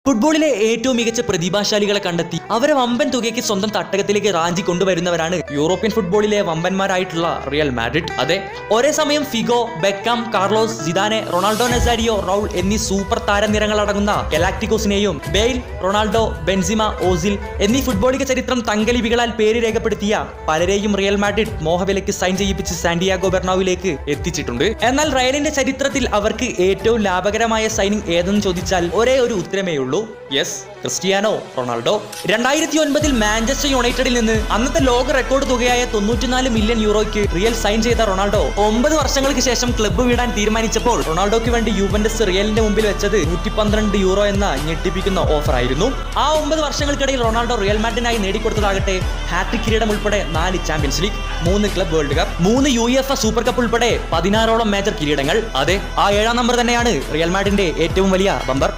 ഫുട്ബോളിലെ ഏറ്റവും മികച്ച പ്രതിഭാശാലികളെ കണ്ടെത്തി അവരെ വമ്പൻ തുകയ്ക്ക് സ്വന്തം തട്ടകത്തിലേക്ക് റാഞ്ചി കൊണ്ടുവരുന്നവരാണ് യൂറോപ്യൻ ഫുട്ബോളിലെ വമ്പന്മാരായിട്ടുള്ള റിയൽ മാഡ്രിഡ്. അതെ, ഒരേ സമയം Figo, Beckham, Carlos, Zidane, Ronaldo Nazario, Raul എന്നീ സൂപ്പർ താരനിരങ്ങൾ അടങ്ങുന്ന ഗലാക്ടിക്കോസിനെയും ബെയിൽ, റൊണാൾഡോ, ബെൻസിമ, ഓസിൽ എന്നീ ഫുട്ബോളിക ചരിത്രം തങ്കലിപികളാൽ പേര് രേഖപ്പെടുത്തിയ പലരെയും റിയൽ മാഡ്രിഡ് മോഹവിലയ്ക്ക് സൈൻ ചെയ്യിപ്പിച്ച് സാന്റിയാഗോ ബെർണാവിലേക്ക് എത്തിച്ചിട്ടുണ്ട്. എന്നാൽ റയലിന്റെ ചരിത്രത്തിൽ അവർക്ക് ഏറ്റവും ലാഭകരമായ സൈനിങ് ഏതെന്ന് ചോദിച്ചാൽ ഒരേ ഒരു ഉത്തരമേ ഉള്ളൂ, യെസ്, ക്രിസ്റ്റിയാനോ റൊണാൾഡോ. 2009 മാഞ്ചസ്റ്റർ യുണൈറ്റഡിൽ നിന്ന് അന്നത്തെ ലോക റെക്കോർഡ് തുകയായ 94 മില്യൺ യൂറോയ്ക്ക് റിയൽ സൈൻ ചെയ്ത റൊണാൾഡോ 9 വർഷങ്ങൾക്ക് ശേഷം ക്ലബ്ബ് വിടാൻ തീരുമാനിച്ചപ്പോൾ റൊണാൾഡോയ്ക്ക് വേണ്ടി യുവന്റസ് റിയലിന്റെ മുമ്പിൽ വെച്ചത് 112 യൂറോ എന്ന ഞെട്ടിപ്പിക്കുന്ന ഓഫർ ആയിരുന്നു. ആ 9 വർഷങ്ങൾക്കിടയിൽ റൊണാൾഡോ റിയൽ മാഡ്രിഡിനായി നേടിക്കൊടുത്തതാകട്ടെ ഹാട്രിക് കിരീടം ഉൾപ്പെടെ 4 champions league, 3 club world cup, 3 UEFA super cup ഉൾപ്പെടെ 16ഓളം മേജർ കിരീടങ്ങൾ. അതെ, ആ 7ാം നമ്പർ തന്നെയാണ് റിയൽ മാഡ്രിഡിന്റെ ഏറ്റവും വലിയ ബമ്പർ.